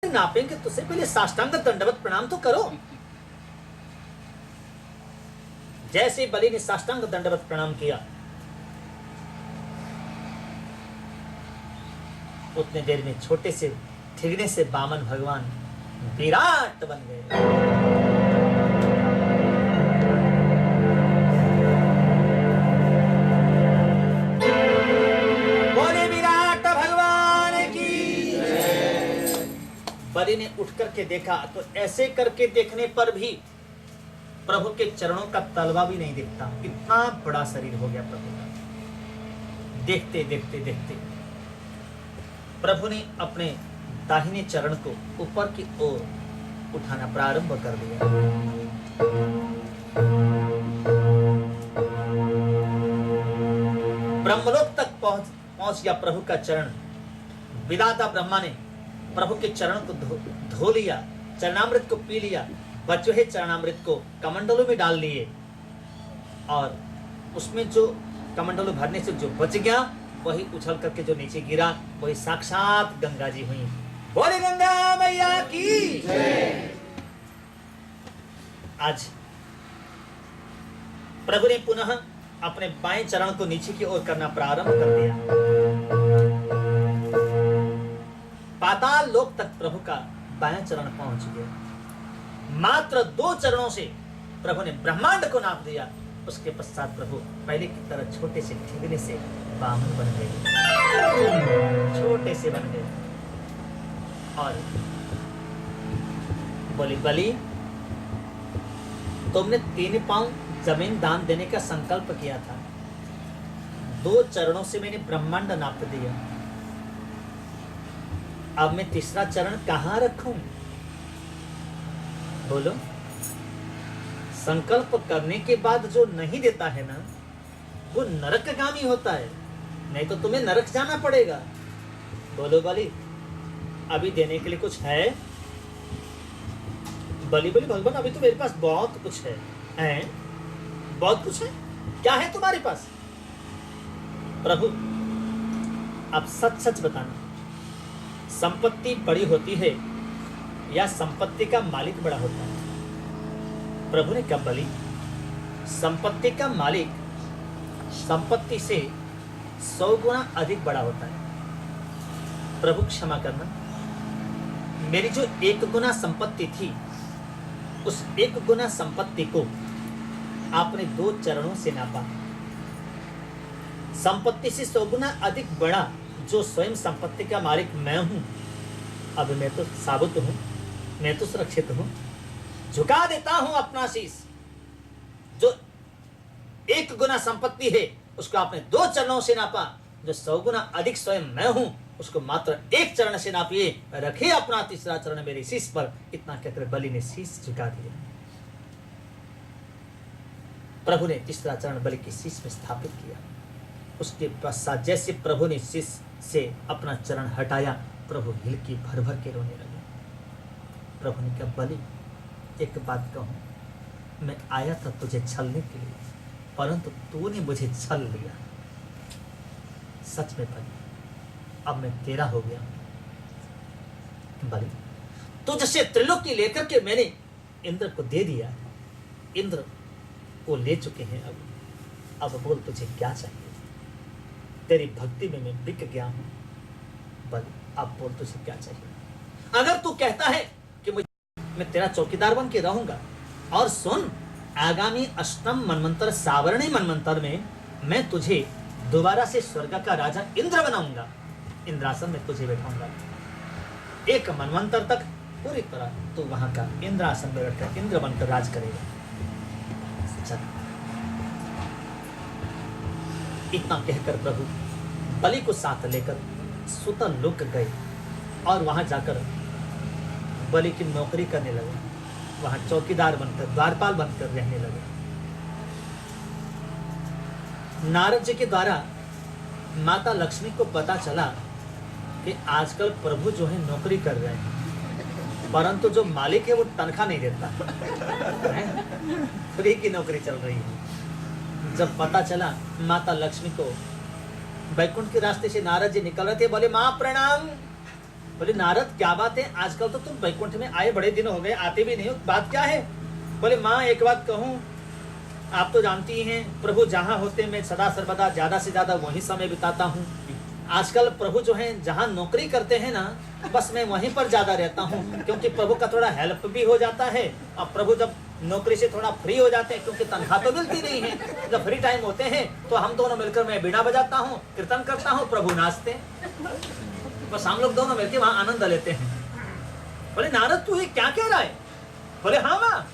नापेंगे तो से पहले साष्टांग दंडवत प्रणाम तो करो। जैसे बलि ने साष्टांग दंडवत प्रणाम किया, उतने देर में छोटे से ठिगने से वामन भगवान विराट बन गए। बोले विराट भगवान की। बलि ने उठ करके देखा तो ऐसे करके देखने पर भी प्रभु के चरणों का तलवा भी नहीं दिखता, इतना बड़ा शरीर हो गया प्रभु का। देखते देखते देखते प्रभु ने अपने दाहिने चरण को ऊपर की ओर उठाना प्रारंभ कर दिया। ब्रह्मलोक तक पहुंच गया प्रभु का चरण। विधाता ब्रह्मा ने प्रभु के चरण को धो लिया, चरणामृत को पी लिया, बचे हुए चरणामृत को कमंडलों में डाल लिए और उसमें जो कमंडलों भरने से जो बच गया वही उछल करके जो नीचे गिरा वही साक्षात गंगा जी हुई। बोले गंगा मैया की। आज प्रभु ने पुनः अपने बाएं चरण को नीचे की ओर करना प्रारंभ कर दिया। पाताल लोक तक प्रभु का बाएं चरण पहुंच गया। मात्र 2 चरणों से प्रभु ने ब्रह्मांड को नाप दिया। उसके पश्चात प्रभु पहले की तरह छोटे से ठिगने से वामन बन गए, छोटे से बन गए और बोले बलि, तुमने 3 पांव जमीन दान देने का संकल्प किया था, 2 चरणों से मैंने ब्रह्मांड नाप दिया, अब मैं तीसरा चरण कहां रखूं? बोलो। संकल्प करने के बाद जो नहीं देता है ना वो नरकगामी होता है, नहीं तो तुम्हें नरक जाना पड़ेगा। बोलो बलि, अभी देने के लिए कुछ है? बलि बोले भगवान अभी तो मेरे पास बहुत कुछ है। हैं? बहुत कुछ है? क्या है तुम्हारे पास? प्रभु अब सच सच बताना, संपत्ति बड़ी होती है या संपत्ति का मालिक बड़ा होता है? प्रभु ने कहा बलि, संपत्ति का मालिक संपत्ति से 100 गुना अधिक बड़ा होता है। प्रभु क्षमा करना, मेरी जो 1 गुना संपत्ति थी उस 1 गुना संपत्ति को आपने 2 चरणों से नापा। संपत्ति से 100 गुना अधिक बड़ा जो स्वयं संपत्ति का मालिक मैं हूं, अब मैं तो साबुत हूं, मैं तो सुरक्षित हूं, झुका देता हूं अपना शीश। जो 1 गुना संपत्ति है उसको आपने 2 चरणों से नापा, जो 100 गुना अधिक स्वयं मैं हूं उसको मात्र 1 चरण से नापिए, रखिए अपना तीसरा चरण मेरे शीश पर। इतना कहकर बलि ने शीश झुका दिया। प्रभु ने तीसरा चरण बलि के शीश में स्थापित किया। उसके पश्चात जैसे प्रभु ने शीश से अपना चरण हटाया, प्रभु हिलकी भर भर के रोने लगे। प्रभु ने कहा बलि, एक बात कहूं, मैं आया था तुझे छलने के लिए, परंतु तूने मुझे छल लिया। सच में बलि, अब मैं तेरा हो गया। बलि, तुझसे त्रिलोकी लेकर के मैंने इंद्र को दे दिया, इंद्र वो ले चुके हैं। अब बोल तुझे क्या चाहिए? तेरी भक्ति में मैं बिक गया हूं। बलि, अब बोल तुझे क्या चाहिए? अगर तू कहता है कि मैं तेरा चौकीदार बन के रहूंगा, और सुन, आगामी 8वें मनवंतर सावरणी मनवंतर में मैं तुझे दोबारा से स्वर्ग का राजा इंद्र बनाऊंगा, इंद्रासन में तुझे बैठाऊंगा। 1 मनवंतर तक पूरी तरह तू वहां का इंद्रासन में बैठकर इंद्र बनकर राज करेगा। चल। इतना कहकर प्रभु बलि को साथ लेकर सुतल लोक गए और वहां जाकर बलि की नौकरी करने लगे। वहां चौकीदार बनकर, द्वारपाल बनकर रहने लगे। नारद जी के द्वारा माता लक्ष्मी को पता चला कि आजकल प्रभु जो है नौकरी कर रहे हैं, परंतु जो मालिक है वो तनख्वाह नहीं देता, फ्री की नौकरी चल रही है। जब पता चला माता लक्ष्मी को, बैकुंठ के रास्ते से नारद जी निकल रहे थे, बोले मां प्रणाम। बोले नारद क्या बात है, आजकल तो तुम वैकुंठ में आए बड़े दिन हो गए, आते भी नहीं हो, बात क्या है? बोले माँ एक बात कहूँ, आप तो जानती हैं प्रभु जहाँ होते मैं सदा सर्वदा ज्यादा से ज्यादा वहीं समय बिताता हूँ। आजकल प्रभु जो है जहाँ नौकरी करते हैं ना, बस मैं वहीं पर ज्यादा रहता हूँ, क्योंकि प्रभु का थोड़ा हेल्प भी हो जाता है। और प्रभु जब नौकरी से थोड़ा फ्री हो जाते हैं, क्योंकि तनख्वाह तो मिलती नहीं है, जब फ्री टाइम होते हैं तो हम दोनों मिलकर, मैं बीड़ा बजाता हूँ, कीर्तन करता हूँ, प्रभु नाचते हैं, बस हम लोग दोनों मिलकर वहां आनंद लेते हैं। बोले नारद तू ये क्या कह रहा है? बोले हाँ माँ,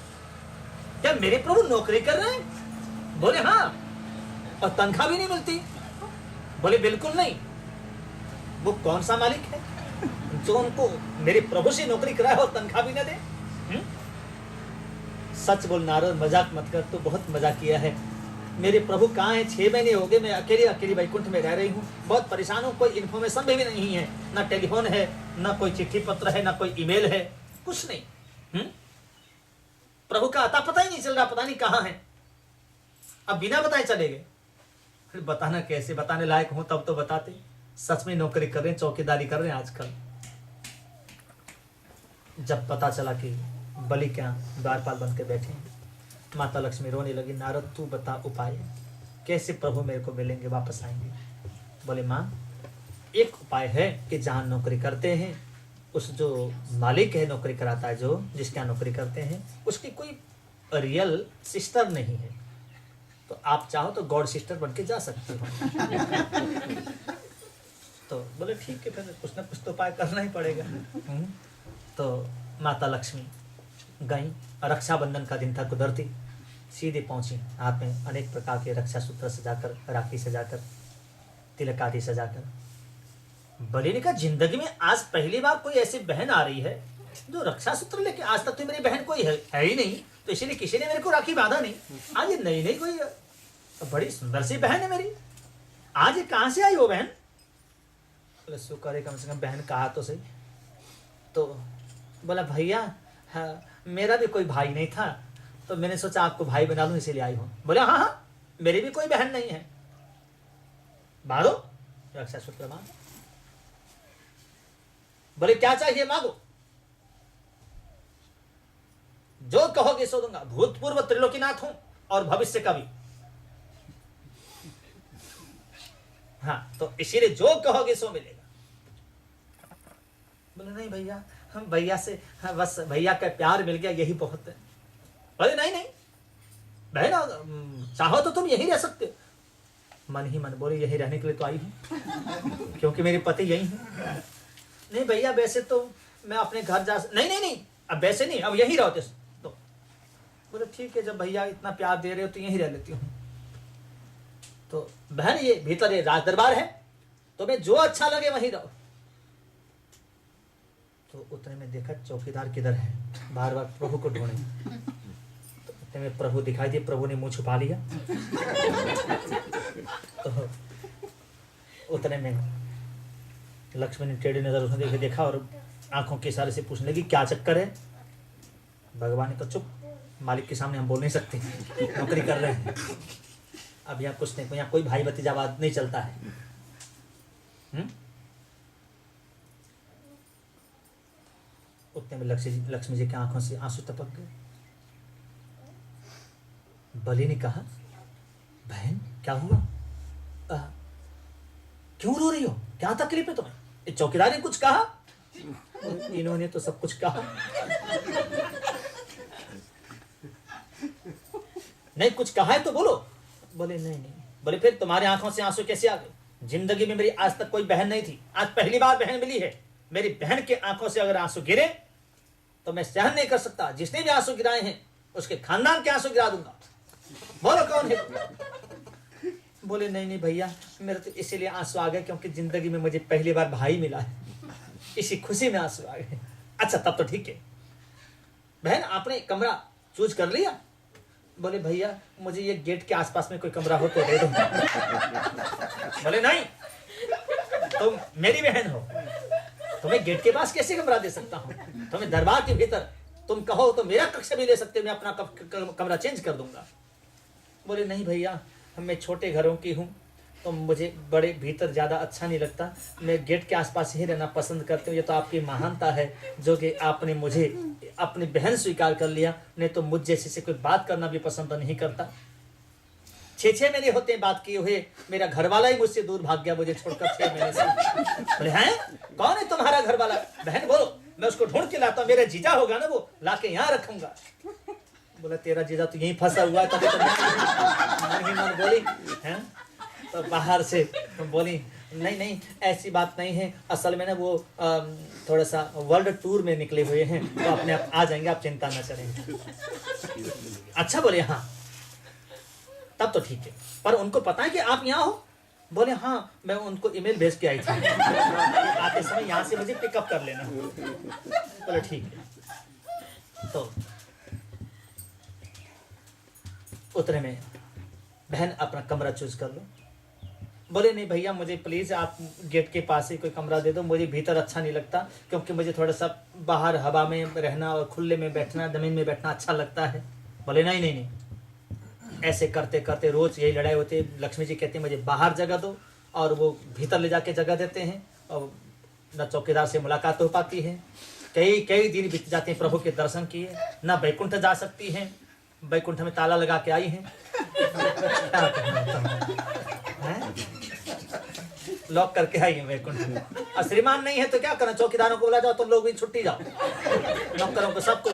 क्या मेरे प्रभु नौकरी कर रहे हैं? बोले हाँ, और तनख्वाह भी नहीं मिलती? बोले बिल्कुल नहीं। वो कौन सा मालिक है जो उनको मेरे प्रभु से नौकरी कराए और तनख्वाह भी न दे? सच बोल नारद, मजाक मत कर, तो बहुत मजाक किया है। मेरे प्रभु कहाँ हैं? 6 महीने हो गए मैं अकेली अकेली वैकुंठ में रह रही हूँ, बहुत परेशान हूँ, कोई इन्फॉर्मेशन भी नहीं है, ना टेलीफोन है, ना कोई चिट्ठी पत्र है, ना कोई ईमेल है, कुछ नहीं। प्रभु का अता पता ही नहीं चल रहा, पता नहीं कहाँ है। अब बिना बताए चले गए। बताना कैसे, बताने लायक हूं तब तो बताते। सच में नौकरी कर रहे हैं, चौकीदारी कर रहे हैं आजकल। जब पता चला कि बलि क्या द्वारपाल बन के बैठे हैं, माता लक्ष्मी रोने लगी। नारद तू बता उपाय, कैसे प्रभु मेरे को मिलेंगे, वापस आएंगे? बोले माँ एक उपाय है कि जहाँ नौकरी करते हैं, उस जो मालिक है नौकरी कराता है, जो जिसके यहाँ नौकरी करते हैं, उसकी कोई रियल सिस्टर नहीं है, तो आप चाहो तो गॉड सिस्टर बन के जा सकते हो। तो बोले ठीक है, फिर कुछ ना कुछ तो उपाय करना ही पड़ेगा। तो माता लक्ष्मी गई, रक्षाबंधन का दिन था, कुदरती सीधे पहुंची, हाथ में अनेक प्रकार के रक्षा सूत्र सजाकर, राखी सजाकर, तिलक आदि सजाकर। बलि ने कहा जिंदगी में आज पहली बार कोई ऐसी बहन आ रही है जो रक्षा सूत्र लेके, आज तक तो मेरी बहन कोई है ही नहीं, तो इसीलिए किसी ने मेरे को राखी बांधा नहीं। आज ये नई नई कोई बड़ी सुंदर सी बहन है मेरी, आज ये कहां से आई हो बहन? बोले शुक्र है कम से कम बहन कहा तो सही। तो बोला भैया हाँ, मेरा भी कोई भाई नहीं था, तो मैंने सोचा आपको भाई बना लूं, इसीलिए आई हूं। बोले हाँ हाँ, मेरी भी कोई बहन नहीं है, बांधो रक्षा सूत्र बांधो। बोले क्या चाहिए मांगो, जो कहोगे सो दूंगा, भूतपूर्व त्रिलोकीनाथ हूं और भविष्य का भी। हाँ तो इसीलिए जो कहोगे सो मिलेगा। बोले नहीं भैया, हम भैया से हाँ, बस भैया का प्यार मिल गया यही बहुत है। बोले नहीं नहीं बहन, चाहो तो तुम यही रह सकते हो। मन ही मन बोले यही रहने के लिए तो आई हूं, क्योंकि मेरे पति यही है। नहीं भैया वैसे तो मैं अपने घर जा, नहीं नहीं नहीं अब वैसे नहीं, अब यही रहो। तो बोले ठीक है, जब भैया इतना प्यार दे रहे हो तो यही रह लेती हूँ। तो बहन ये भीतर ये राज दरबार है, तुम्हें जो अच्छा लगे वहीं रहो। तो उतने में देखा चौकीदार किधर है, बार बार प्रभु को ढूंढे। तो उतने में प्रभु दिखाई दिए, प्रभु ने मुंह छुपा लिया। तो उतने में लक्ष्मी ने टेढ़ी नजर उसने देखा और आंखों के इशारे से पूछने लगी क्या चक्कर है? भगवान ने कहा चुप, मालिक के सामने हम बोल नहीं सकते, नौकरी कर रहे हैं, अब यहाँ कुछ नहीं, यहाँ कोई भाई भतीजावाद नहीं चलता है। उतने में लक्ष्मी जी की आंखों से आंसू टपक गए। बलि ने कहा बहन क्या हुआ, क्यों रो रही हो, क्या तकलीफ है तुम्हें? चौकीदार ने कुछ कहा? इन्होंने तो सब कुछ कहा। नहीं कुछ कहा है तो बोलो। बोले नहीं नहीं। बोले फिर तुम्हारी आंखों से आंसू कैसे आ गए? जिंदगी में मेरी आज तक कोई बहन नहीं थी, आज पहली बार बहन मिली है। मेरी बहन के आंखों से अगर आंसू गिरे तो मैं सहन नहीं कर सकता, जिसने भी आंसू गिराए हैं उसके खानदान के आंसू गिरा दूंगा। बोलो कौन है? बोले नहीं नहीं भैया, मेरे तो इसीलिए आंसू आ गए क्योंकि जिंदगी में मुझे पहली बार भाई मिला है, इसी खुशी में आंसू आ गए। अच्छा तब तो ठीक है। बहन आपने कमरा चूज कर लिया? बोले भैया मुझे ये गेट के आसपास में कोई कमरा हो तो दे दो। बोले नहीं, तुम मेरी बहन हो, तुम्हें गेट के पास कैसे कमरा दे सकता हूँ? तुम्हें दरबार के भीतर तुम कहो तो मेरा कक्ष भी ले सकते हो, मैं अपना कमरा चेंज कर दूंगा। बोले नहीं भैया, मैं छोटे घरों की हूँ, तो मुझे बड़े भीतर ज़्यादा अच्छा नहीं लगता, मैं गेट के आसपास ही रहना पसंद करती हूँ। ये तो आपकी महानता है जो कि आपने मुझे अपनी बहन स्वीकार कर लिया, नहीं तो मुझ जैसे से कोई बात करना भी पसंद नहीं करता। 6 महीने होते हैं बात किए हुए, मेरा घरवाला ही मुझसे दूर भाग गया, मुझे छोड़कर 6 महीने से। बोले हैं कौन है तुम्हारा घरवाला? बहन बोलो, मैं उसको ढूंढ के लाता हूँ, मेरा जीजा होगा ना वो, लाके यहाँ रखूंगा। बोला तेरा जीजा तो यहीं फंसा हुआ है, तभी तो मन ही मन बोली हैं। तो बाहर से बोली नहीं नहीं ऐसी बात नहीं है, असल में ना वो थोड़ा सा वर्ल्ड टूर में निकले हुए हैं, तो अपने आप आ जाएंगे, आप चिंता न करें। अच्छा बोले हाँ, तब तो ठीक है, पर उनको पता है कि आप यहाँ हो? बोले हाँ, मैं उनको ईमेल भेज के आई थी, आते समय यहाँ से मुझे पिकअप कर लेना। बोले ठीक है। तो उतरे में बहन अपना कमरा चूज कर लो। बोले नहीं भैया, मुझे प्लीज़ आप गेट के पास ही कोई कमरा दे दो, मुझे भीतर अच्छा नहीं लगता, क्योंकि मुझे थोड़ा सा बाहर हवा में रहना और खुले में बैठना, ज़मीन में बैठना अच्छा लगता है। बोले नहीं नहीं नहीं, ऐसे करते करते रोज़ यही लड़ाई होती है। लक्ष्मी जी कहती है मुझे बाहर जगह दो, और वो भीतर ले जाके जगह देते हैं, और न चौकीदार से मुलाकात हो पाती है। कई दिन बीत जाते हैं, प्रभु के दर्शन किए, न बैकुंठ जा सकती हैं, बैकुंठ में ताला लगा के आई हैं। लॉक करके आई है बैकुंठ में। और श्रीमान नहीं है तो क्या करना, चौकीदारों को बुला जाओ, तुम लोग भी छुट्टी जाओ, नौकरों को सबको